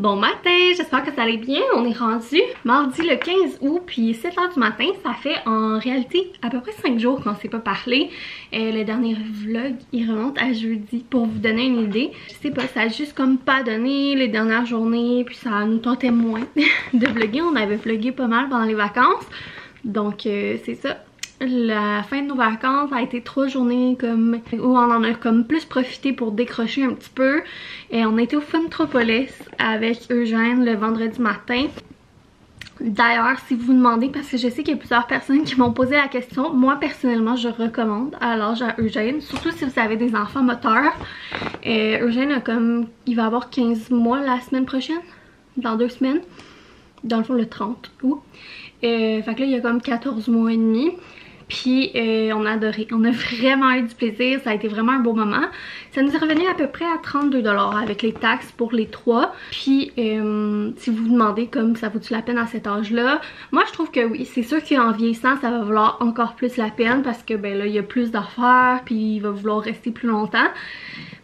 Bon matin, j'espère que ça allait bien. On est rendu mardi le 15 août, puis 7h du matin. Ça fait en réalité à peu près 5 jours qu'on s'est pas parlé. Le dernier vlog, il remonte à jeudi pour vous donner une idée. Je sais pas, ça a juste comme pas donné les dernières journées, puis ça nous tentait moins de vlogger. On avait vlogué pas mal pendant les vacances. Donc c'est ça. La fin de nos vacances a été 3 journées comme où on en a comme plus profité pour décrocher un petit peu. Et on a été au Funtropolis avec Eugène le vendredi matin. D'ailleurs, si vous vous demandez, parce que je sais qu'il y a plusieurs personnes qui m'ont posé la question, moi personnellement je recommande à l'âge à Eugène, surtout si vous avez des enfants moteurs. Eugène a comme, il va avoir 15 mois la semaine prochaine, dans 2 semaines, dans le fond le 30 août. Fait que là il y a comme 14 mois et demi. Puis on a adoré, on a vraiment eu du plaisir, ça a été vraiment un beau moment. Ça nous est revenu à peu près à 32 $ avec les taxes pour les 3. Puis si vous vous demandez comme ça vaut-tu la peine à cet âge-là, moi je trouve que oui, c'est sûr qu'en vieillissant ça va valoir encore plus la peine parce que ben là il y a plus d'affaires puis il va vouloir rester plus longtemps.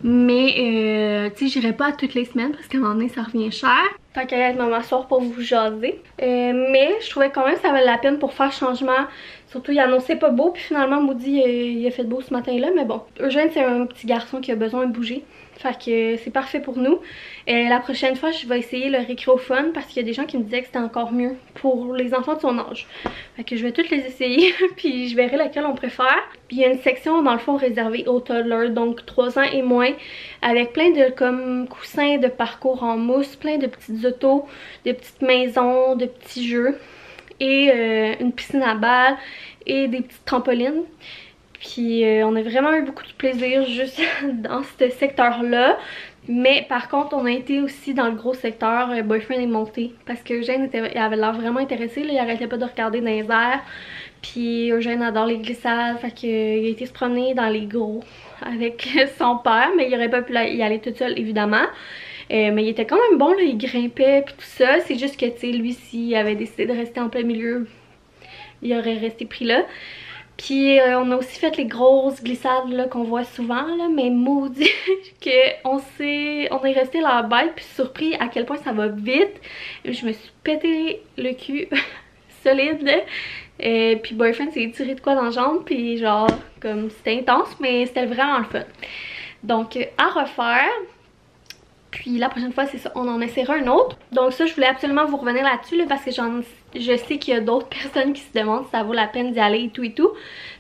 Mais tu sais, j'irai pas à toutes les semaines parce qu'à un moment donné ça revient cher. Tant qu'à être maman soir pour vous jaser. Mais je trouvais quand même que ça valait la peine pour faire changement. Surtout il annonçait pas beau, puis finalement Maudit il a fait beau ce matin là. Mais bon, Eugène c'est un petit garçon qui a besoin de bouger. Fait que c'est parfait pour nous. La prochaine fois je vais essayer le récréophone parce qu'il y a des gens qui me disaient que c'était encore mieux pour les enfants de son âge. Fait que je vais toutes les essayer puis je verrai laquelle on préfère. Puis il y a une section dans le fond réservée aux toddlers, donc 3 ans et moins, avec plein de comme coussins de parcours en mousse, plein de petites autos, de petites maisons, de petits jeux et une piscine à balles et des petites trampolines. Puis on a vraiment eu beaucoup de plaisir juste dans ce secteur-là. Mais par contre, on a été aussi dans le gros secteur Boyfriend est monté. Parce que Eugène avait l'air vraiment intéressé. Là, il arrêtait pas de regarder dans les airs. Puis Eugène adore les glissades. Fait qu'il a été se promener dans les gros avec son père. Mais il aurait pas pu y aller tout seul, évidemment. Mais il était quand même bon, là, il grimpait puis tout ça. C'est juste que, tu sais, lui, s'il avait décidé de rester en plein milieu, il aurait resté pris là. Puis on a aussi fait les grosses glissades qu'on voit souvent là, mais maudit qu'on est resté là bête puis surpris à quel point ça va vite. Je me suis pété le cul solide. Puis Boyfriend s'est tiré de quoi dans la jambe puis genre comme c'était intense mais c'était vraiment le fun. Donc à refaire. Puis la prochaine fois, c'est ça, on en essaiera un autre. Donc ça, je voulais absolument vous revenir là-dessus là, parce que je sais qu'il y a d'autres personnes qui se demandent si ça vaut la peine d'y aller et tout et tout.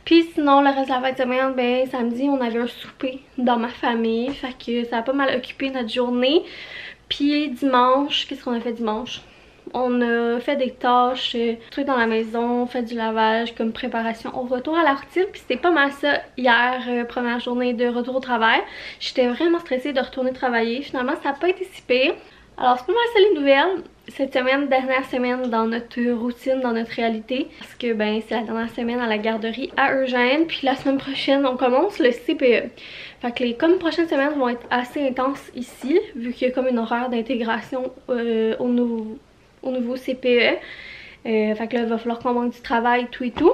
Puis sinon, le reste de la fin de semaine, ben samedi, on avait un souper dans ma famille. Fait que ça a pas mal occupé notre journée. Puis dimanche, qu'est-ce qu'on a fait dimanche? On a fait des tâches, trucs dans la maison, fait du lavage comme préparation au retour à la routine. Puis c'était pas mal ça hier, première journée de retour au travail. J'étais vraiment stressée de retourner travailler. Finalement, ça n'a pas été si pire. Alors c'est pas mal ça les nouvelles. Cette semaine, dernière semaine dans notre routine, dans notre réalité. Parce que ben c'est la dernière semaine à la garderie à Eugène. Puis la semaine prochaine, on commence le CPE. Fait que les comme prochaines semaines vont être assez intenses ici. Vu qu'il y a comme une horaire d'intégration au nouveau CPE. Fait que là, il va falloir qu'on manque du travail, tout et tout.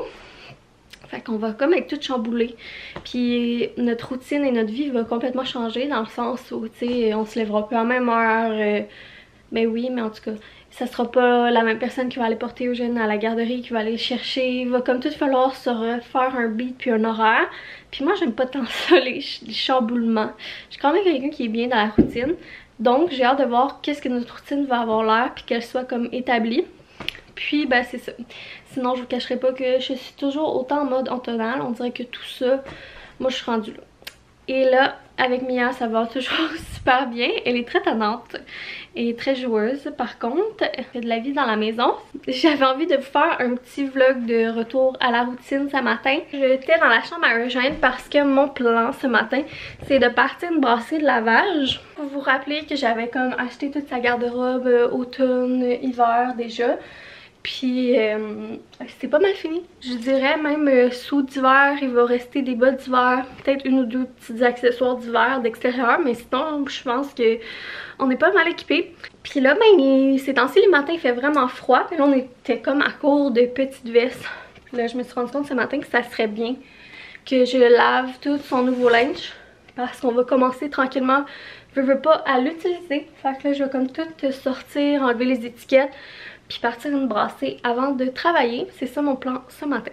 Fait qu'on va comme être tout chamboulé. Puis notre routine et notre vie va complètement changer dans le sens où, tu sais, on se lèvera plus à la même heure. Ben oui, mais en tout cas, ça sera pas la même personne qui va aller porter Eugène à la garderie, qui va aller le chercher. Il va comme tout falloir se refaire un beat puis un horaire. Puis moi, j'aime pas tant ça, les chamboulements. Je suis quand même quelqu'un qui est bien dans la routine. Donc j'ai hâte de voir qu'est-ce que notre routine va avoir l'air puis qu'elle soit comme établie. Puis ben c'est ça. Sinon je vous cacherai pas que je suis toujours autant en mode automnal. On dirait que tout ça, moi je suis rendue là. Et là, avec Mia, ça va toujours super bien. Elle est très tannante et très joueuse. Par contre, elle fait de la vie dans la maison. J'avais envie de vous faire un petit vlog de retour à la routine ce matin. J'étais dans la chambre à Eugène parce que mon plan ce matin, c'est de partir une brassée de lavage. Vous vous rappelez que j'avais comme acheté toute sa garde-robe automne, hiver déjà. Puis c'est pas mal fini. Je dirais même sous d'hiver, il va rester des bas d'hiver, peut-être 1 ou 2 petits accessoires d'hiver d'extérieur, mais sinon je pense que on est pas mal équipés. Puis là, ben ces temps-ci les matins il fait vraiment froid, puis là on était comme à court de petites vestes. Puis là je me suis rendu compte ce matin que ça serait bien que je lave tout son nouveau linge parce qu'on va commencer tranquillement je veux pas à l'utiliser. Fait que là, je vais comme tout sortir, enlever les étiquettes, puis partir une brassée avant de travailler. C'est ça mon plan ce matin.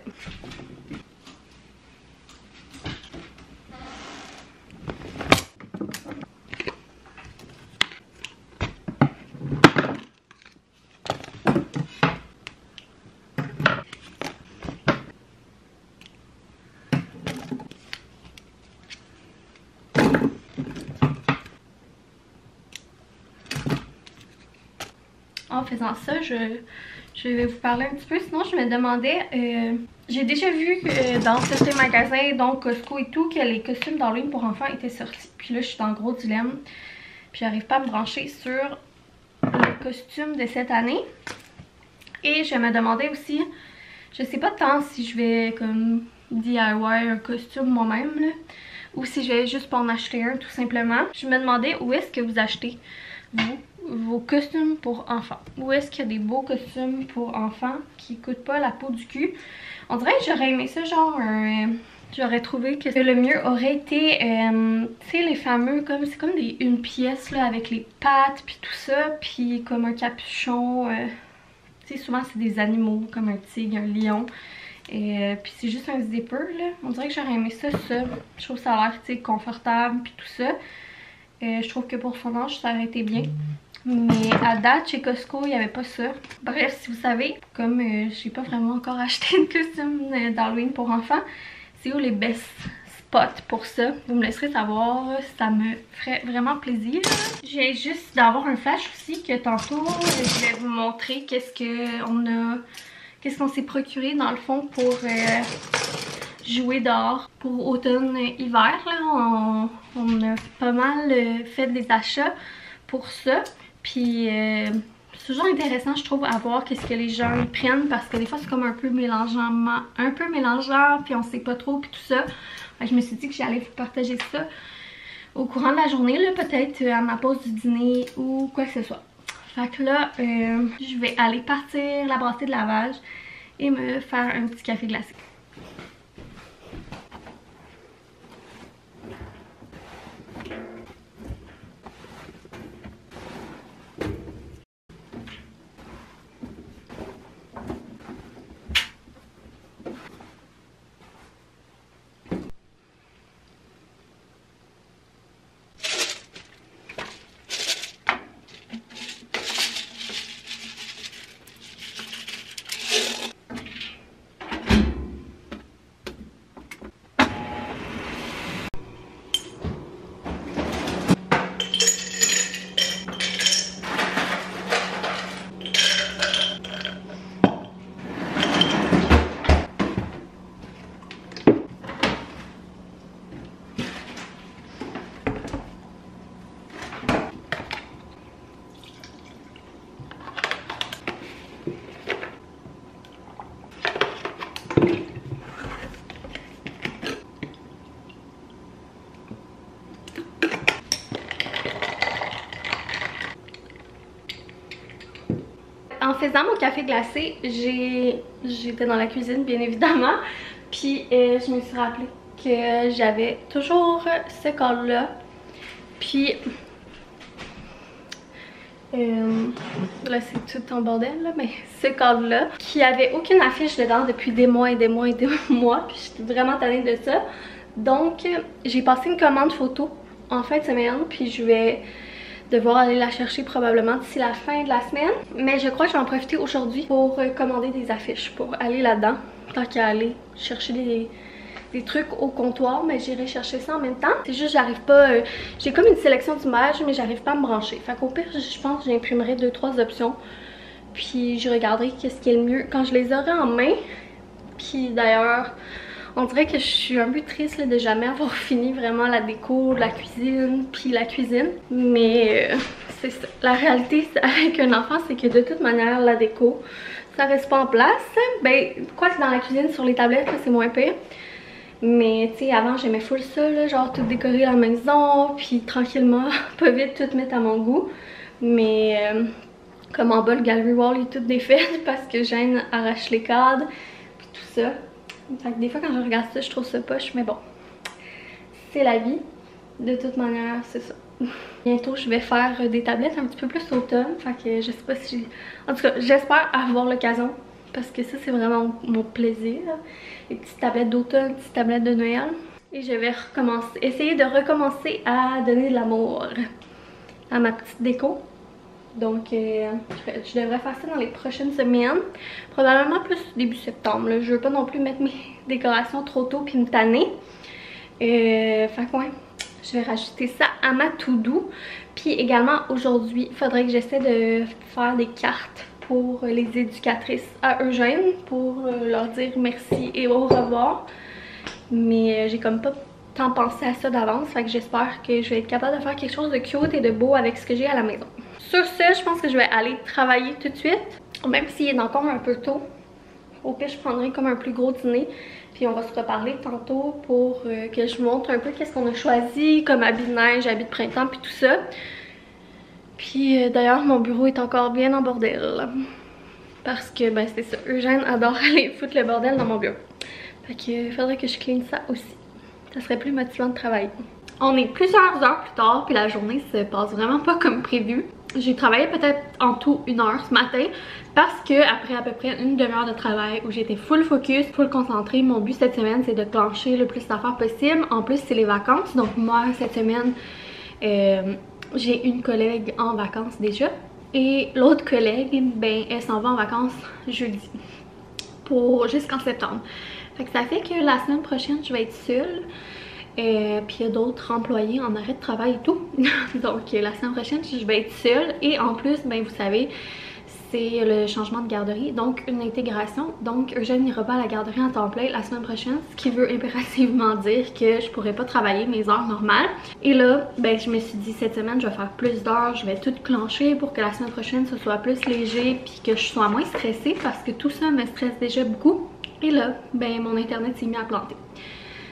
En faisant ça, je vais vous parler un petit peu. Sinon, je me demandais, j'ai déjà vu dans certains magasins, donc Costco et tout, que les costumes d'Halloween pour enfants étaient sortis. Puis là, je suis dans le gros dilemme. Puis j'arrive pas à me brancher sur le costume de cette année. Et je me demandais aussi, je sais pas tant si je vais comme DIY un costume moi-même, ou si je vais juste pas en acheter un tout simplement. Je me demandais où est-ce que vous achetez, vous, vos costumes pour enfants. Où est-ce qu'il y a des beaux costumes pour enfants qui coûtent pas la peau du cul. On dirait que j'aurais aimé ça genre j'aurais trouvé que le mieux aurait été tu sais les fameux comme c'est comme une pièce là avec les pattes puis tout ça, puis comme un capuchon, tu sais souvent c'est des animaux comme un tigre, un lion. Puis c'est juste un zipper là. On dirait que j'aurais aimé ça. Je trouve que ça a l'air tu sais confortable puis tout ça. Je trouve que pour son âge ça aurait été bien. Mais à date, chez Costco, il n'y avait pas ça. Bref, si vous savez, comme j'ai pas vraiment encore acheté de costume d'Halloween pour enfants, c'est où les best spots pour ça? Vous me laisserez savoir, ça me ferait vraiment plaisir. J'ai juste d'avoir un flash aussi que tantôt, je vais vous montrer qu'est-ce qu'on s'est procuré dans le fond pour jouer dehors pour automne-hiver. On a pas mal fait des achats pour ça. Puis c'est toujours intéressant je trouve à voir qu'est-ce que les gens y prennent parce que des fois c'est comme un peu mélangeant puis on sait pas trop puis tout ça. Je me suis dit que j'allais vous partager ça au courant de la journée là, peut-être à ma pause du dîner ou quoi que ce soit. Fait que là je vais aller partir la brassée de lavage et me faire un petit café glacé. En faisant mon café glacé, j'étais dans la cuisine bien évidemment, puis je me suis rappelé que j'avais toujours ce cadre-là, puis là c'est tout en bordel là, mais ce cadre-là, qui avait aucune affiche dedans depuis des mois et des mois et des mois, puis j'étais vraiment tannée de ça. Donc j'ai passé une commande photo en fin de semaine, puis je vais devoir aller la chercher probablement d'ici la fin de la semaine. Mais je crois que je vais en profiter aujourd'hui pour commander des affiches pour aller là-dedans. Tant qu'à aller chercher des trucs au comptoir, mais j'irai chercher ça en même temps. C'est juste j'arrive pas, j'ai comme une sélection d'images mais j'arrive pas à me brancher. Fait qu'au pire je pense que j'imprimerai 2-3 options. Puis je regarderai qu'est-ce qui est le mieux quand je les aurai en main. Puis d'ailleurs, on dirait que je suis un peu triste là, de jamais avoir fini vraiment la déco, la cuisine, puis la cuisine. Mais c'est ça. La réalité avec un enfant, c'est que de toute manière, la déco, ça reste pas en place. Ben, quoi que dans la cuisine, sur les tablettes, c'est moins pire. Mais tu sais, avant, j'aimais full ça, là, genre tout décorer la maison, puis tranquillement, pas vite, tout mettre à mon goût. Mais comme en bas, le gallery wall est tout défait parce que Jeanne arrache les cadres, puis tout ça. Fait que des fois quand je regarde ça, je trouve ça poche, mais bon, c'est la vie. de toute manière, c'est ça. Bientôt, je vais faire des tablettes un petit peu plus automne. Fait que je sais pas si... En tout cas, j'espère avoir l'occasion. Parce que ça, c'est vraiment mon plaisir. Les petites tablettes d'automne, petites tablettes de Noël. Et je vais essayer de recommencer à donner de l'amour à ma petite déco. Donc, je devrais faire ça dans les prochaines semaines. Probablement plus début septembre. Là. Je veux pas non plus mettre mes décorations trop tôt puis me tanner. Fait que ouais, je vais rajouter ça à ma to-do. Puis également, aujourd'hui, il faudrait que j'essaie de faire des cartes pour les éducatrices à Eugène. Pour leur dire merci et au revoir. Mais j'ai comme pas tant pensé à ça d'avance. Fait que j'espère que je vais être capable de faire quelque chose de cute et de beau avec ce que j'ai à la maison. Sur ce, je pense que je vais aller travailler tout de suite. Même s'il est encore un peu tôt. Au pire, je prendrai comme un plus gros dîner. Puis on va se reparler tantôt pour que je vous montre un peu qu'est-ce qu'on a choisi comme habit de neige, habit de printemps puis tout ça. Puis d'ailleurs, mon bureau est encore bien en bordel. Parce que, ben c'est ça, Eugène adore aller foutre le bordel dans mon bureau. Fait que faudrait que je clean ça aussi. Ça serait plus motivant de travailler. On est plusieurs heures plus tard, puis la journée se passe vraiment pas comme prévu. J'ai travaillé peut-être en tout 1 heure ce matin parce que après à peu près une demi-heure de travail où j'étais full focus, full concentrée, mon but cette semaine c'est de clencher le plus d'affaires possible. En plus c'est les vacances, donc moi cette semaine j'ai une collègue en vacances déjà et l'autre collègue, ben elle s'en va en vacances jeudi pour jusqu'en septembre. Fait que ça fait que la semaine prochaine je vais être seule. Puis il y a d'autres employés en arrêt de travail et tout. Donc la semaine prochaine je vais être seule. Et en plus, ben vous savez, c'est le changement de garderie, donc une intégration. Donc Eugène n'ira pas à la garderie en temps plein la semaine prochaine, ce qui veut impérativement dire que je pourrais pas travailler mes heures normales. Et là, ben je me suis dit cette semaine je vais faire plus d'heures, je vais tout clencher pour que la semaine prochaine ce soit plus léger puis que je sois moins stressée parce que tout ça me stresse déjà beaucoup. Et là, ben mon internet s'est mis à planter.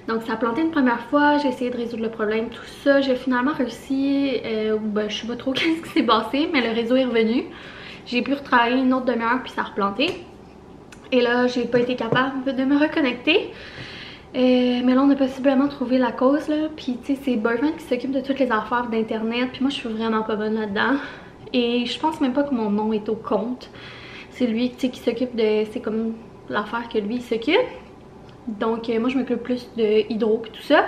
Donc ça a planté une première fois, j'ai essayé de résoudre le problème, tout ça. J'ai finalement réussi, ben, je sais pas trop qu'est-ce qui s'est passé, mais le réseau est revenu. J'ai pu retravailler une autre demi-heure puis ça a replanté. Et là, j'ai pas été capable de me reconnecter. Mais là, on a possiblement trouvé la cause, là. Puis tu sais, c'est Boyfriend qui s'occupe de toutes les affaires d'internet. Puis moi, je suis vraiment pas bonne là-dedans. Et je pense même pas que mon nom est au compte. C'est lui, tu sais, qui s'occupe de... C'est comme l'affaire que lui, il s'occupe. Donc moi je m'occupe plus de hydro et tout ça.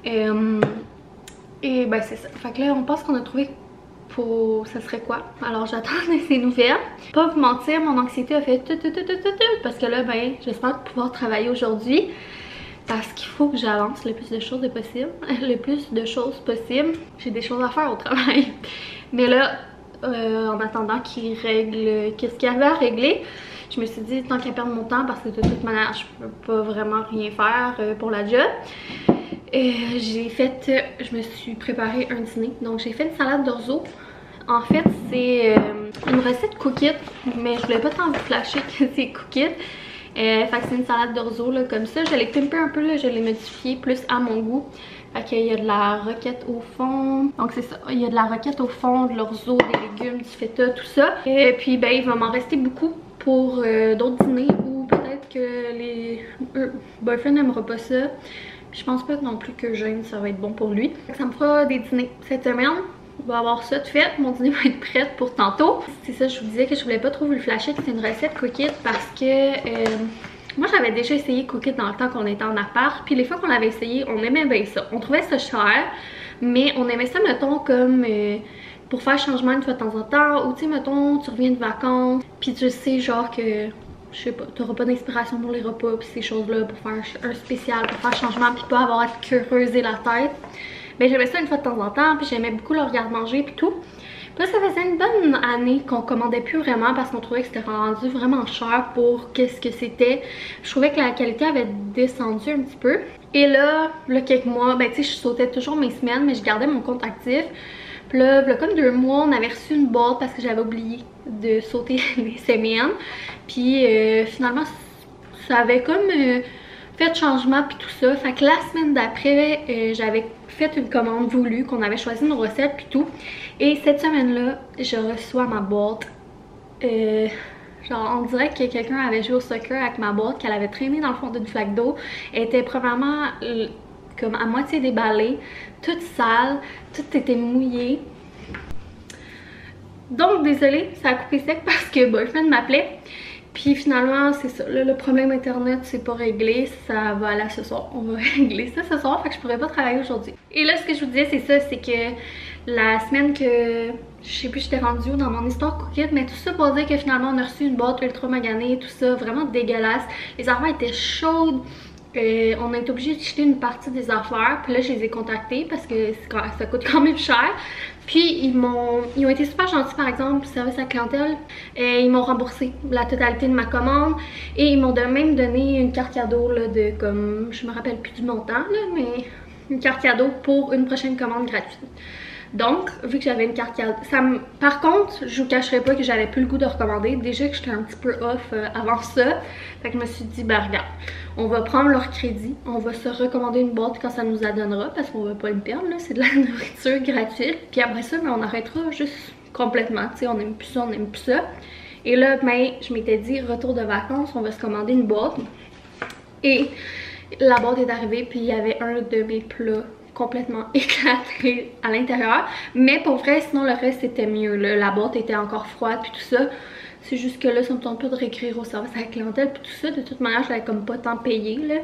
Et ben c'est ça. Fait que là on pense qu'on a trouvé pour... ça serait quoi? Alors j'attends ces nouvelles. Pas vous mentir, mon anxiété a fait tout parce que là ben j'espère pouvoir travailler aujourd'hui. Parce qu'il faut que j'avance le plus de choses possible. Le plus de choses possible. J'ai des choses à faire au travail. Mais là, en attendant qu'il règle qu'est-ce qu'il y avait à régler, je me suis dit tant qu'à perdre mon temps parce que de toute manière je peux pas vraiment rien faire pour la job. Je me suis préparé un dîner. Donc j'ai fait une salade d'orzo. En fait c'est une recette cook it, mais je voulais pas tant vous flasher que c'est cook it. Fait que c'est une salade d'orzo là comme ça. Je l'ai pimpé un peu là, je l'ai modifié plus à mon goût. Fait qu'il y a de la roquette au fond. Donc c'est ça, il y a de la roquette au fond, de l'orzo, des légumes, du feta, tout ça. Et puis ben il va m'en rester beaucoup pour d'autres dîners ou peut-être que les Boyfriend n'aimera pas ça. Puis je pense pas non plus que Eugène ça va être bon pour lui. Ça me fera des dîners cette semaine. On va avoir ça de fait. Mon dîner va être prêt pour tantôt. C'est ça, je vous disais que je voulais pas trop vous le flasher que c'est une recette cook it parce que moi j'avais déjà essayé cook it dans le temps qu'on était en appart. Puis les fois qu'on l'avait essayé, on aimait bien ça. On trouvait ça cher, mais on aimait ça mettons comme... pour faire changement une fois de temps en temps, ou tu sais, mettons, tu reviens de vacances, puis tu sais, genre que, je sais pas, t'auras pas d'inspiration pour les repas, puis ces choses-là, pour faire un spécial, pour faire changement, puis pas avoir à te creuser la tête. Mais j'aimais ça une fois de temps en temps, puis j'aimais beaucoup le regarde-manger, puis tout. Puis là, ça faisait une bonne année qu'on commandait plus vraiment parce qu'on trouvait que c'était rendu vraiment cher pour qu'est-ce que c'était. Je trouvais que la qualité avait descendu un petit peu. Et là quelques mois, ben tu sais, je sautais toujours mes semaines, mais je gardais mon compte actif. Puis là, comme 2 mois, on avait reçu une boîte parce que j'avais oublié de sauter les semaines. Puis finalement, ça avait comme fait changement puis tout ça. Fait que la semaine d'après, j'avais fait une commande voulue, qu'on avait choisi nos recettes puis tout. Et cette semaine-là, je reçois ma boîte. Genre, on dirait que quelqu'un avait joué au soccer avec ma boîte, qu'elle avait traîné dans le fond d'une flaque d'eau. Elle était premièrement comme à moitié déballée, toute sale, tout était mouillé. Donc désolée, ça a coupé sec parce que Boyfriend m'appelait. Puis finalement, c'est ça, là, le problème internet c'est pas réglé, ça va aller ce soir. On va régler ça ce soir, fait que je pourrais pas travailler aujourd'hui. Et là, ce que je vous disais, c'est ça, c'est que la semaine que, je sais plus j'étais rendue où dans mon histoire Cookit, mais tout ça pour dire que finalement on a reçu une boîte ultra maganée, tout ça, vraiment dégueulasse. Les affaires étaient chaudes. On a été obligé de jeter une partie des affaires, puis là je les ai contactés parce que ça coûte quand même cher. Puis ils ont été super gentils, par exemple, service à la clientèle. Ils m'ont remboursé la totalité de ma commande et ils m'ont même donné une carte cadeau là, de comme, je me rappelle plus du montant là, mais une carte cadeau pour une prochaine commande gratuite. Donc, vu que j'avais une carte cadeau, par contre, je vous cacherai pas que j'avais plus le goût de recommander. Déjà que j'étais un petit peu off avant ça. Fait que je me suis dit, bah regarde, on va prendre leur crédit, on va se recommander une boîte quand ça nous la donnera parce qu'on va pas le perdre, là, c'est de la nourriture gratuite. Puis après ça, on arrêtera juste complètement, tu sais, on aime plus ça, on aime plus ça. Et là, ben, je m'étais dit, retour de vacances, on va se commander une boîte. Et la boîte est arrivée, puis il y avait un de mes plats complètement éclaté à l'intérieur, mais pour vrai sinon le reste c'était mieux là. La boîte était encore froide puis tout ça, c'est juste que là ça me tente pas de réécrire au service à la clientèle puis tout ça. De toute manière je l'avais comme pas tant payé là,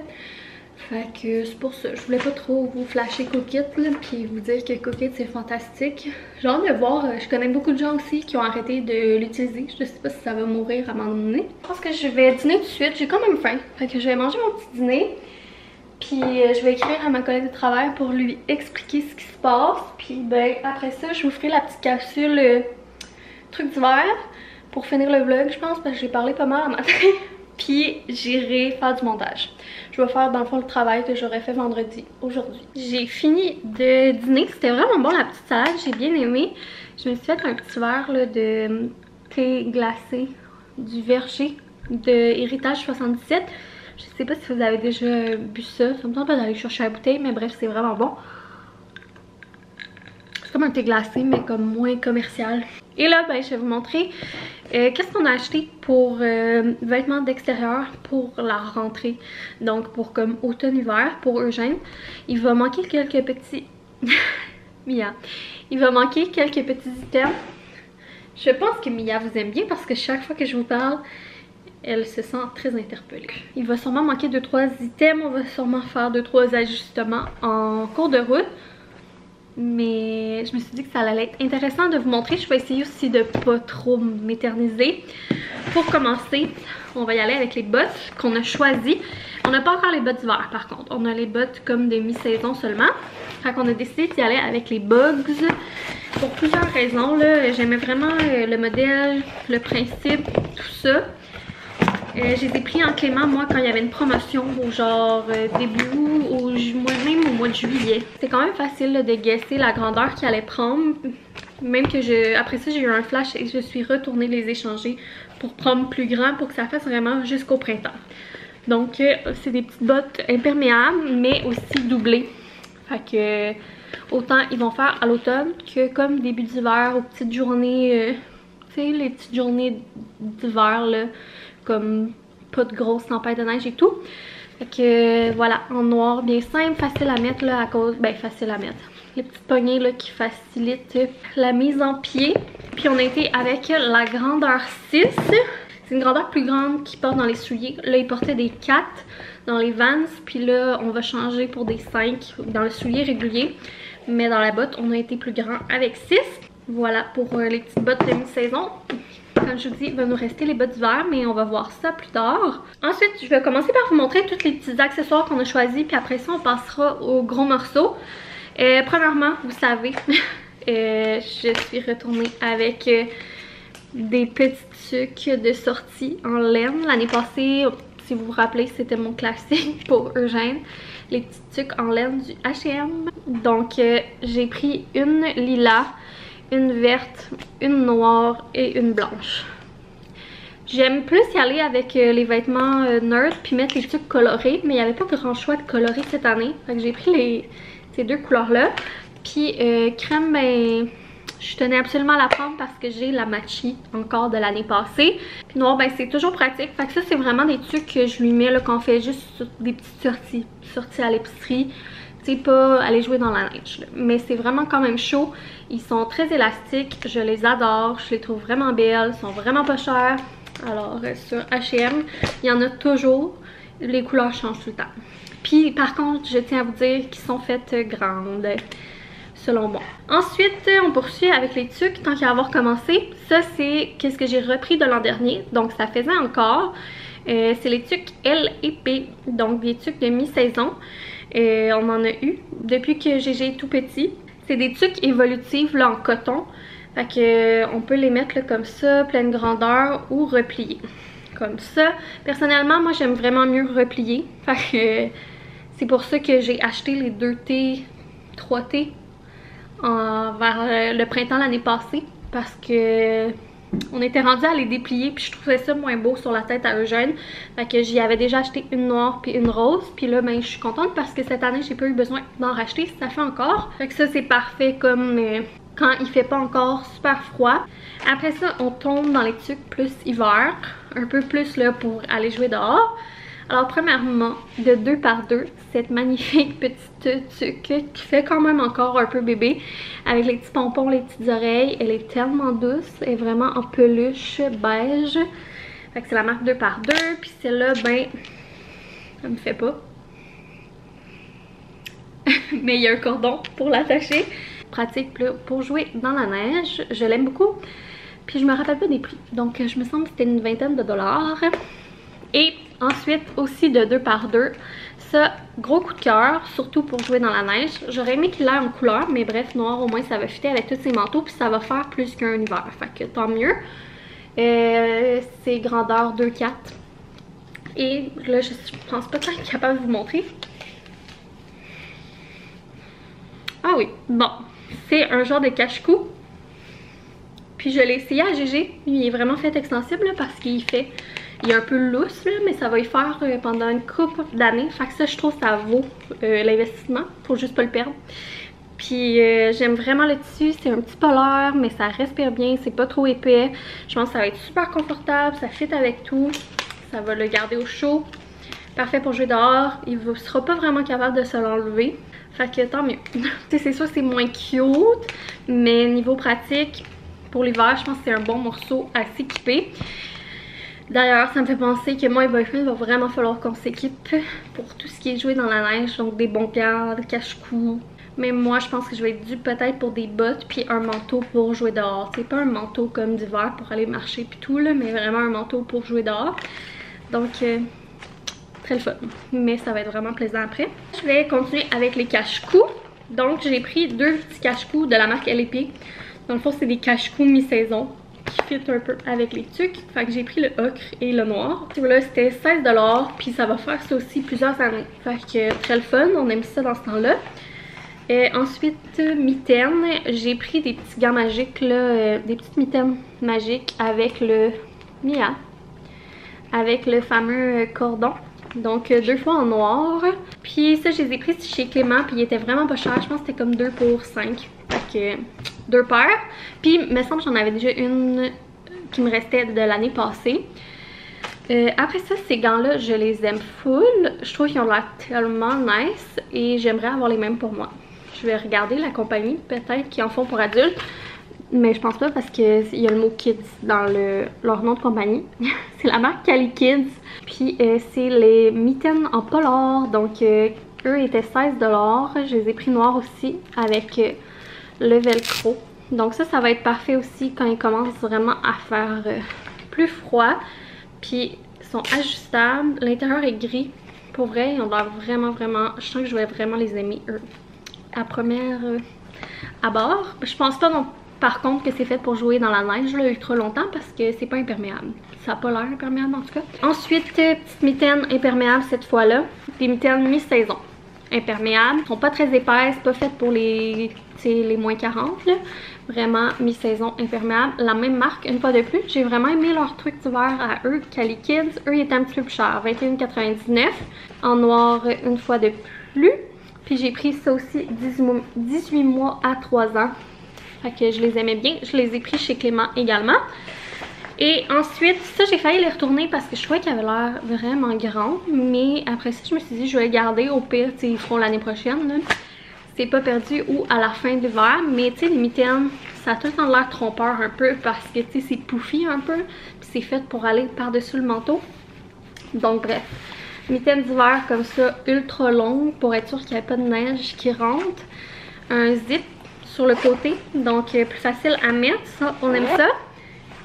fait que c'est pour ça je voulais pas trop vous flasher Cookit là puis vous dire que Cookit c'est fantastique. J'ai hâte de voir, je connais beaucoup de gens aussi qui ont arrêté de l'utiliser, je sais pas si ça va mourir à un moment donné. Je pense que je vais dîner tout de suite, j'ai quand même faim, fait que je vais manger mon petit dîner. Puis je vais écrire à ma collègue de travail pour lui expliquer ce qui se passe. Puis ben après ça, je vous ferai la petite capsule truc d'hiver pour finir le vlog, je pense, parce que j'ai parlé pas mal à matin. Puis j'irai faire du montage. Je vais faire dans le fond le travail que j'aurais fait vendredi, aujourd'hui. J'ai fini de dîner, c'était vraiment bon la petite salade, j'ai bien aimé. Je me suis fait un petit verre là, de thé glacé du Verger de Héritage 77. Je sais pas si vous avez déjà bu ça, ça me tente pas d'aller chercher la bouteille, mais bref, c'est vraiment bon. C'est comme un thé glacé, mais comme moins commercial. Et là, ben, je vais vous montrer qu'est-ce qu'on a acheté pour vêtements d'extérieur pour la rentrée. Donc, pour comme automne-hiver, pour Eugène. Il va manquer quelques petits... Mia. Il va manquer quelques petits items. Je pense que Mia vous aime bien parce que chaque fois que je vous parle... elle se sent très interpellée. Il va sûrement manquer 2-3 items, on va sûrement faire 2-3 ajustements en cours de route. Mais je me suis dit que ça allait être intéressant de vous montrer. Je vais essayer aussi de pas trop m'éterniser. Pour commencer, on va y aller avec les bottes qu'on a choisies. On n'a pas encore les bottes d'hiver par contre. On a les bottes comme de mi-saison seulement. Fait qu'on a décidé d'y aller avec les Bugs. Pour plusieurs raisons. J'aimais vraiment le modèle, le principe, tout ça. Je les ai pris en clément moi quand il y avait une promotion au genre début août, même au mois de juillet. C'était quand même facile là, de guesser la grandeur qu'il allait prendre. Même que après ça j'ai eu un flash et je suis retournée les échanger pour prendre plus grand pour que ça fasse vraiment jusqu'au printemps. Donc c'est des petites bottes imperméables mais aussi doublées. Fait que autant ils vont faire à l'automne que comme début d'hiver aux petites journées, tu sais les petites journées d'hiver là. Comme pas de grosses tempêtes de neige et tout. Fait que voilà, en noir, bien simple, facile à mettre là à cause... Ben facile à mettre. Les petites poignées là qui facilitent la mise en pied. Puis on a été avec la grandeur 6. C'est une grandeur plus grande qui porte dans les souliers. Là il portait des 4 dans les Vans. Puis là on va changer pour des 5 dans le soulier régulier. Mais dans la botte on a été plus grand avec 6. Voilà pour les petites bottes de mi-saison. Comme je vous dis, il va nous rester les bottes d'hiver, mais on va voir ça plus tard. Ensuite, je vais commencer par vous montrer tous les petits accessoires qu'on a choisis, puis après ça, on passera aux gros morceaux. Premièrement, vous savez, je suis retournée avec des petits trucs de sortie en laine. L'année passée, si vous vous rappelez, c'était mon classique pour Eugène. Les petits trucs en laine du H&M. Donc, j'ai pris une lilas, une verte, une noire et une blanche. J'aime plus y aller avec les vêtements nerd puis mettre les trucs colorés, mais il n'y avait pas grand choix de colorer cette année. Fait que j'ai pris ces deux couleurs là. Puis crème, ben je tenais absolument à la prendre parce que j'ai la matchie encore de l'année passée. Puis noir, ben c'est toujours pratique. Fait que ça c'est vraiment des trucs que je lui mets là, quand on fait juste des petites sorties à l'épicerie. Tu tu sais, pas aller jouer dans la neige. Là. Mais c'est vraiment quand même chaud. Ils sont très élastiques, je les adore, je les trouve vraiment belles, ils sont vraiment pas chers. Alors sur H&M, il y en a toujours, les couleurs changent tout le temps. Puis par contre, je tiens à vous dire qu'ils sont faites grandes, selon moi. Ensuite, on poursuit avec les tucs, tant qu'à avoir commencé. Ça, c'est qu'est-ce que j'ai repris de l'an dernier, donc ça faisait encore. C'est les tucs L et P, donc des tucs de mi-saison. On en a eu depuis que GG est tout petit. C'est des tucs évolutifs là, en coton. Fait que on peut les mettre là, comme ça, pleine grandeur ou repliés. Comme ça. Personnellement, moi j'aime vraiment mieux replier. Fait que c'est pour ça que j'ai acheté les 2T, 3T vers le printemps l'année passée. Parce que on était rendu à les déplier puis je trouvais ça moins beau sur la tête à Eugène. Fait que j'y avais déjà acheté une noire puis une rose. Puis là, ben je suis contente parce que cette année, j'ai pas eu besoin d'en racheter. Ça fait encore. Fait que ça, c'est parfait comme quand il fait pas encore super froid. Après ça, on tombe dans les tucs plus hiver. Un peu plus là pour aller jouer dehors. Alors premièrement, de 2 par 2, cette magnifique petite tuque qui fait quand même encore un peu bébé. Avec les petits pompons, les petites oreilles. Elle est tellement douce. Elle est vraiment en peluche beige. Fait que c'est la marque 2 par 2. Puis celle-là, ben, ça me fait pas. Mais il y a un cordon pour l'attacher. Pratique là, pour jouer dans la neige. Je l'aime beaucoup. Puis je me rappelle pas des prix. Donc je me semble que c'était une vingtaine de dollars. Et ensuite aussi de 2 par 2. Ça, gros coup de cœur, surtout pour jouer dans la neige. J'aurais aimé qu'il ait en couleur, mais bref, noir au moins ça va fitter avec tous ces manteaux. Puis ça va faire plus qu'un hiver. Fait que tant mieux. C'est grandeur 2-4. Et là, je pense pas être capable de vous montrer. Ah oui, bon. C'est un genre de cache-cou. Puis je l'ai essayé à GG. Il est vraiment fait extensible là, parce qu'il fait... Il est un peu lousse là, mais ça va y faire pendant une couple d'années. Fait que ça, je trouve ça vaut l'investissement. Faut juste pas le perdre. Puis j'aime vraiment le tissu. C'est un petit polaire, mais ça respire bien. C'est pas trop épais. Je pense que ça va être super confortable. Ça fit avec tout. Ça va le garder au chaud. Parfait pour jouer dehors. Il ne sera pas vraiment capable de se l'enlever. Fait que tant mieux. C'est sûr que c'est moins cute, mais niveau pratique, pour l'hiver, je pense que c'est un bon morceau à s'équiper. D'ailleurs, ça me fait penser que moi et Boyfriend, il va vraiment falloir qu'on s'équipe pour tout ce qui est joué dans la neige. Donc des bons gardes, cache-cou. Mais moi, je pense que je vais être due peut-être pour des bottes puis un manteau pour jouer dehors. C'est pas un manteau comme d'hiver pour aller marcher puis tout, là, mais vraiment un manteau pour jouer dehors. Donc... très le fun, mais ça va être vraiment plaisant après. Je vais continuer avec les cache-cou. Donc j'ai pris 2 petits cache-cou de la marque L&P. Dans le fond, c'est des cache-cou mi-saison qui fit un peu avec les tucs. Fait que j'ai pris le ocre et le noir. Là, c'était 16 $, puis ça va faire ça aussi plusieurs années. Fait que très le fun, on aime ça dans ce temps-là. Ensuite, mitaines. J'ai pris des petits gants magiques, là, des petites mitaines magiques avec le Mia, avec le fameux cordon. Donc 2 fois en noir. Puis ça, je les ai pris chez Clément. Puis ils étaient vraiment pas chers. Je pense que c'était comme 2 pour 5. Fait que 2 paires. Puis il me semble que j'en avais déjà une qui me restait de l'année passée. Après ça, ces gants-là, je les aime full. Je trouve qu'ils ont l'air tellement nice. Et j'aimerais avoir les mêmes pour moi. Je vais regarder la compagnie peut-être qui en font pour adultes. Mais je pense pas parce qu'il y a le mot Kids dans leur nom de compagnie. C'est la marque Cali Kids. Puis c'est les mitaines en polar. Donc eux étaient 16 $. Je les ai pris noirs aussi avec le velcro. Donc ça va être parfait aussi quand il commence vraiment à faire plus froid. Puis ils sont ajustables. L'intérieur est gris. Pour vrai, ils ont l'air vraiment, je sens que je vais vraiment les aimer eux. À première abord. Je pense pas non plus. Par contre que c'est fait pour jouer dans la neige là, ultra longtemps parce que c'est pas imperméable. Ça n'a pas l'air imperméable en tout cas. Ensuite, petite mitaine imperméable cette fois-là. Des mitaines mi-saison. Imperméables. Elles sont pas très épaisses, pas faites pour les moins 40 là. Vraiment mi-saison imperméable. La même marque une fois de plus. J'ai vraiment aimé leur truc d'hiver à eux, Cali Kids. Eux ils étaient un petit peu plus chers. 21,99 $. En noir une fois de plus. Puis j'ai pris ça aussi 18 mois à 3 ans. Fait que je les aimais bien. Je les ai pris chez Clément également. Et ensuite, ça j'ai failli les retourner parce que je trouvais qu'ils avaient l'air vraiment grands. Mais après ça, je me suis dit je vais les garder. Au pire, ils feront l'année prochaine. Là. C'est pas perdu ou à la fin de l'hiver. Mais tu sais, les mitaines, ça a tout le temps l'air trompeur un peu parce que tu sais, c'est pouffi un peu. Puis c'est fait pour aller par-dessus le manteau. Donc bref, mitaines d'hiver comme ça, ultra longues pour être sûr qu'il n'y ait pas de neige qui rentre. Un zip sur le côté, donc plus facile à mettre, ça, on aime ça.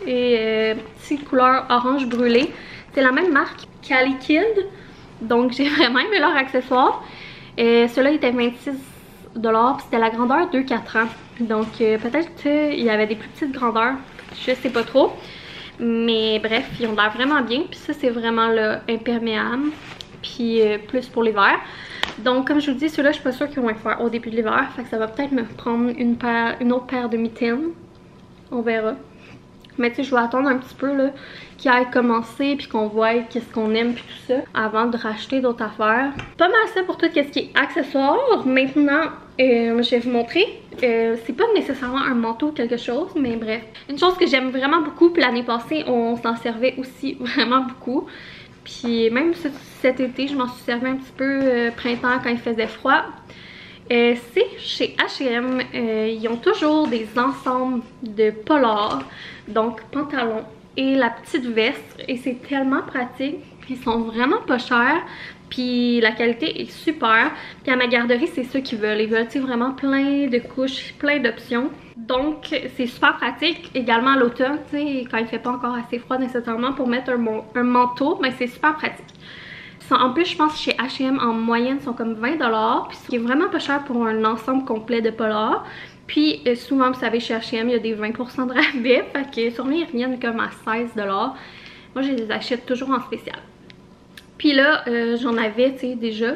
Et petite couleur orange brûlé. C'est la même marque Cali Kid, donc j'ai vraiment aimé leur accessoire. Ceux-là étaient 26 $, c'était la grandeur 2-4 ans. Donc peut-être qu'il y avait des plus petites grandeurs, je sais pas trop. Mais bref, ils ont l'air vraiment bien. Puis ça, c'est vraiment le imperméable. Puis plus pour l'hiver. Donc comme je vous dis, ceux-là, je suis pas sûre qu'ils vont être faire au début de l'hiver. Fait que ça va peut-être me prendre une autre paire de mitaines. On verra. Mais tu sais, je vais attendre un petit peu là qu'il aille commencer puis qu'on voit qu'est-ce qu'on aime puis tout ça avant de racheter d'autres affaires. Pas mal ça pour tout ce qui est accessoires. Maintenant, je vais vous montrer. C'est pas nécessairement un manteau ou quelque chose, mais bref. Une chose que j'aime vraiment beaucoup, puis l'année passée, on s'en servait aussi vraiment beaucoup. Puis même cet été, je m'en suis servi un petit peu printemps quand il faisait froid. C'est chez H&M, ils ont toujours des ensembles de polards, donc pantalon et la petite veste, et c'est tellement pratique. Ils sont vraiment pas chers, puis la qualité est super. Puis à ma garderie, c'est ceux qui veulent. Ils veulent vraiment plein de couches, plein d'options. Donc c'est super pratique. Également à l'automne, quand il fait pas encore assez froid nécessairement pour mettre un manteau, mais c'est super pratique. En plus, je pense que chez H&M en moyenne sont comme 20 $, puis ce qui est vraiment pas cher pour un ensemble complet de polars. Puis souvent, vous savez, chez H&M, il y a des 20% de rabais, fait que sûrement ils reviennent comme à 16 $. Moi, je les achète toujours en spécial. Puis là, j'en avais, tu sais, déjà.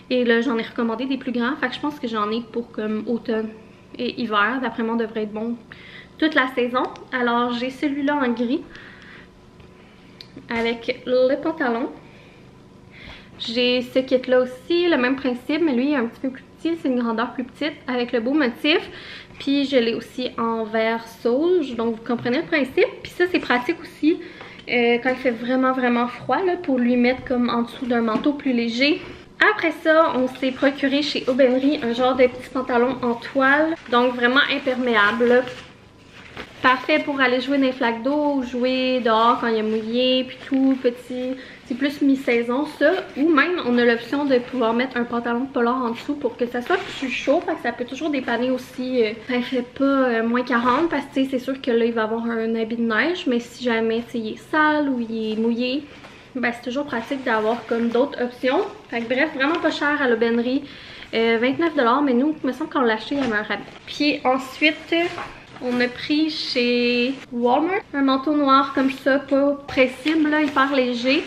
Et là, j'en ai recommandé des plus grands, fait que je pense que j'en ai pour comme automne et hiver. D'après moi, devrait être bon toute la saison. Alors, j'ai celui-là en gris avec le pantalon. J'ai ce kit là aussi, le même principe, mais lui il est un petit peu plus petit, c'est une grandeur plus petite avec le beau motif. Puis je l'ai aussi en vert sauge, donc vous comprenez le principe. Puis ça c'est pratique aussi quand il fait vraiment froid là, pour lui mettre comme en dessous d'un manteau plus léger. Après ça, on s'est procuré chez Aubainerie un genre de petit pantalon en toile, donc vraiment imperméable là. Parfait pour aller jouer dans les flaques d'eau ou jouer dehors quand il y a mouillé, puis tout petit. C'est plus mi-saison ça. Ou même on a l'option de pouvoir mettre un pantalon de polar en dessous pour que ça soit plus chaud. Fait que ça peut toujours dépanner aussi. Ça ne fait pas moins 40 parce que c'est sûr que là il va avoir un habit de neige. Mais si jamais il est sale ou il est mouillé, ben c'est toujours pratique d'avoir comme d'autres options. Fait que bref, vraiment pas cher à l'Aubainerie. 29 $, mais nous, il me semble qu'on l'a acheté à un rabais. Puis ensuite, on a pris chez Walmart un manteau noir comme ça, pas pressible, là, hyper léger.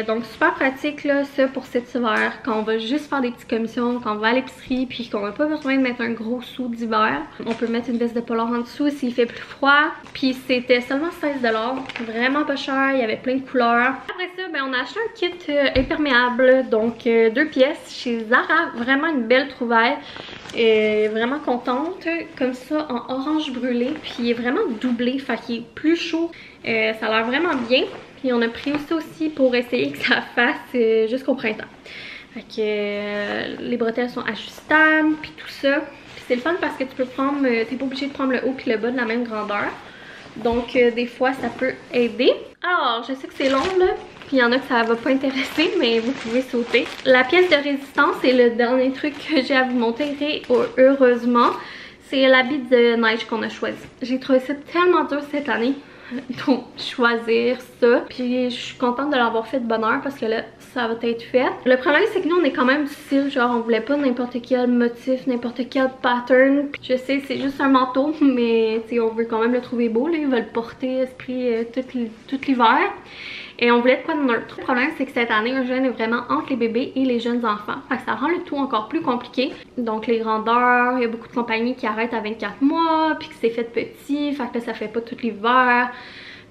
Donc super pratique là, ça pour cet hiver, quand on va juste faire des petites commissions, quand on va à l'épicerie, puis qu'on n'a pas besoin de mettre un gros sou d'hiver. On peut mettre une veste de polar en dessous s'il fait plus froid. Puis c'était seulement 16 $, vraiment pas cher, il y avait plein de couleurs. Après ça, ben, on a acheté un kit imperméable, donc 2 pièces chez Zara, vraiment une belle trouvaille. Vraiment contente, comme ça en orange brûlé, puis il est vraiment doublé, fait qu'il est plus chaud, ça a l'air vraiment bien. Puis on a pris ça aussi pour essayer que ça fasse jusqu'au printemps. Fait que les bretelles sont ajustables, puis tout ça. Puis c'est le fun parce que tu peux prendre, t'es pas obligé de prendre le haut puis le bas de la même grandeur. Donc des fois ça peut aider. Alors je sais que c'est long là, puis il y en a que ça va pas intéresser, mais vous pouvez sauter. La pièce de résistance, c'est le dernier truc que j'ai à vous montrer, heureusement. C'est l'habit de neige qu'on a choisi. J'ai trouvé ça tellement dur cette année. Donc choisir ça, puis je suis contente de l'avoir fait de bonne heure parce que là ça va être fait. Le problème c'est que nous on est quand même du style genre on voulait pas n'importe quel motif, n'importe quel pattern. Puis je sais c'est juste un manteau mais on veut quand même le trouver beau là, ils veulent porter esprit tout l'hiver. Et on voulait de quoi de neutre. Le problème c'est que cette année Eugène est vraiment entre les bébés et les jeunes enfants. Fait que ça rend le tout encore plus compliqué. Donc les grandeurs, il y a beaucoup de compagnies qui arrêtent à 24 mois, puis que c'est fait petit, fait que là, ça fait pas tout l'hiver.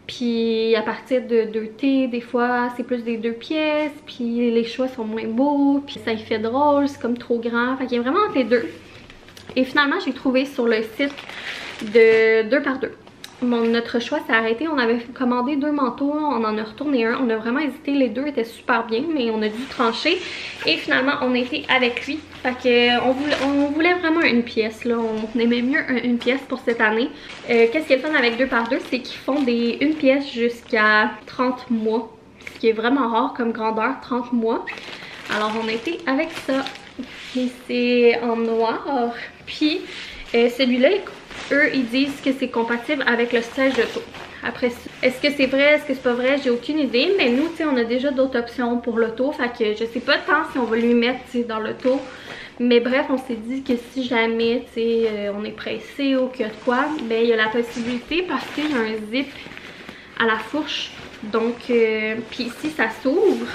Puis à partir de 2T, des fois c'est plus des 2 pièces, puis les choix sont moins beaux, puis ça y fait drôle, c'est comme trop grand. Fait qu'il y a vraiment entre les deux. Et finalement j'ai trouvé sur le site de 2 par 2. notre choix s'est arrêté. On avait commandé 2 manteaux, on en a retourné un. On a vraiment hésité, les deux étaient super bien, mais on a dû trancher. Et finalement, on était avec lui. Fait que on voulait vraiment une pièce, là. On aimait mieux une pièce pour cette année. Qu'est-ce qui est le fun avec 2x2, c'est qu'ils font des une pièce jusqu'à 30 mois. Ce qui est vraiment rare comme grandeur, 30 mois. Alors, on a été avec ça. Et c'est en noir. Puis, celui-là, eux, ils disent que c'est compatible avec le siège d'auto. Après, est-ce que c'est vrai, est-ce que c'est pas vrai, j'ai aucune idée. Mais nous, tu sais, on a déjà d'autres options pour l'auto. Fait que je sais pas tant si on va lui mettre, tu sais, dans l'auto. Mais bref, on s'est dit que si jamais, tu sais, on est pressé ou qu'il y a de quoi, ben il y a la possibilité parce qu'il y a un zip à la fourche. Donc, puis ici, ça s'ouvre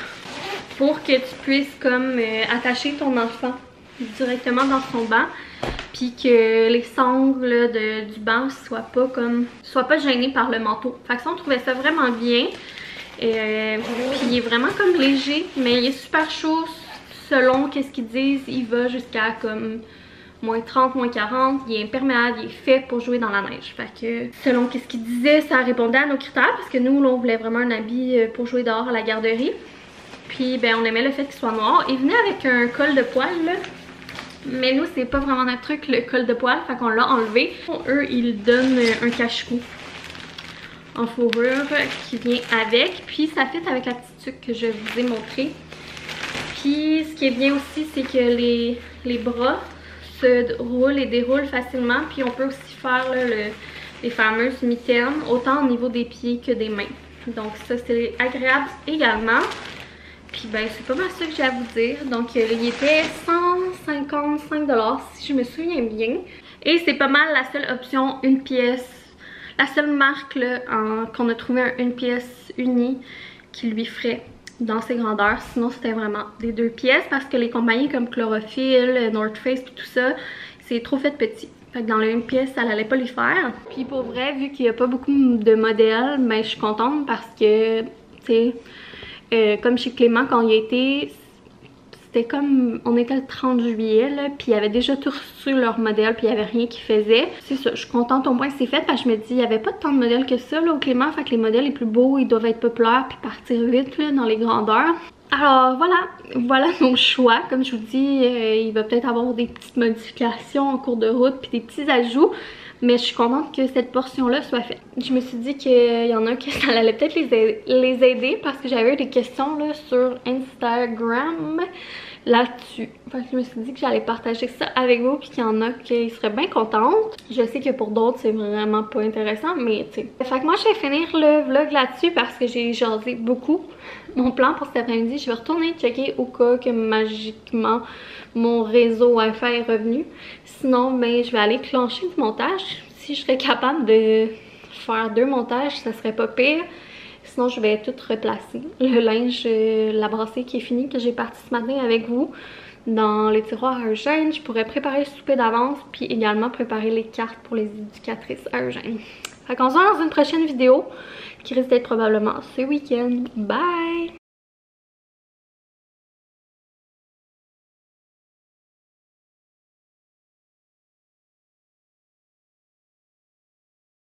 pour que tu puisses comme attacher ton enfant directement dans son banc. Puis que les sangles du banc soient pas gênées par le manteau. Fait que ça, on trouvait ça vraiment bien. Puis il est vraiment comme léger, mais il est super chaud. Selon qu'est-ce qu'ils disent, il va jusqu'à comme moins 30, moins 40. Il est imperméable, il est fait pour jouer dans la neige. Fait que selon qu'est-ce qu'ils disaient, ça répondait à nos critères. Parce que nous, là, on voulait vraiment un habit pour jouer dehors à la garderie. Puis ben on aimait le fait qu'il soit noir. Il venait avec un col de poil là. Mais nous, c'est pas vraiment notre truc, le col de poil, fait qu'on l'a enlevé. Eux, ils donnent un cache-cou en fourrure qui vient avec. Puis ça fit avec la petite tuque que je vous ai montrée. Puis ce qui est bien aussi, c'est que les bras se roulent et déroulent facilement. Puis on peut aussi faire là, les fameuses mitaines, autant au niveau des pieds que des mains. Donc ça, c'est agréable également. Puis ben c'est pas mal ça que j'ai à vous dire. Donc il était 155 $ si je me souviens bien. Et c'est pas mal la seule option une pièce. La seule marque qu'on a trouvé une pièce unie qui lui ferait dans ses grandeurs. Sinon c'était vraiment des 2 pièces parce que les compagnies comme Chlorophyll, North Face et tout ça, c'est trop fait petit. Fait que dans une pièce, ça n'allait pas les faire. Puis pour vrai, vu qu'il n'y a pas beaucoup de modèles, ben je suis contente parce que, tu sais, comme chez Clément, quand il a été, c'était comme, on était le 30 juillet, là, puis il y avait déjà tout reçu leur modèle, puis il n'y avait rien qui faisait. C'est ça, je suis contente au moins que c'est fait, parce que je me dis, il n'y avait pas tant de modèles que ça, là, au Clément, fait que les modèles les plus beaux, ils doivent être populaires, puis partir vite, là, dans les grandeurs. Alors voilà nos choix. Comme je vous dis, il va peut-être avoir des petites modifications en cours de route, puis des petits ajouts. Mais je suis contente que cette portion-là soit faite. Je me suis dit qu'il y en a que ça allait peut-être les aider parce que j'avais eu des questions là, sur Instagram là-dessus. Fait que je me suis dit que j'allais partager ça avec vous puis qu'il y en a qui seraient bien contentes. Je sais que pour d'autres, c'est vraiment pas intéressant, mais tu sais. Fait que moi, je vais finir le vlog là-dessus parce que j'ai jasé beaucoup. Mon plan pour cet après-midi, je vais retourner checker au cas que magiquement mon réseau Wi-Fi est revenu. Sinon, ben, je vais aller clencher du montage. Si je serais capable de faire 2 montages, ça serait pas pire. Sinon, je vais tout replacer. Le linge, la brassée qui est finie, que j'ai parti ce matin avec vous, dans les tiroirs à Eugène. Je pourrais préparer le souper d'avance, puis également préparer les cartes pour les éducatrices à Eugène. Fait qu'on se voit dans une prochaine vidéo, qui risque d'être probablement ce week-end. Bye!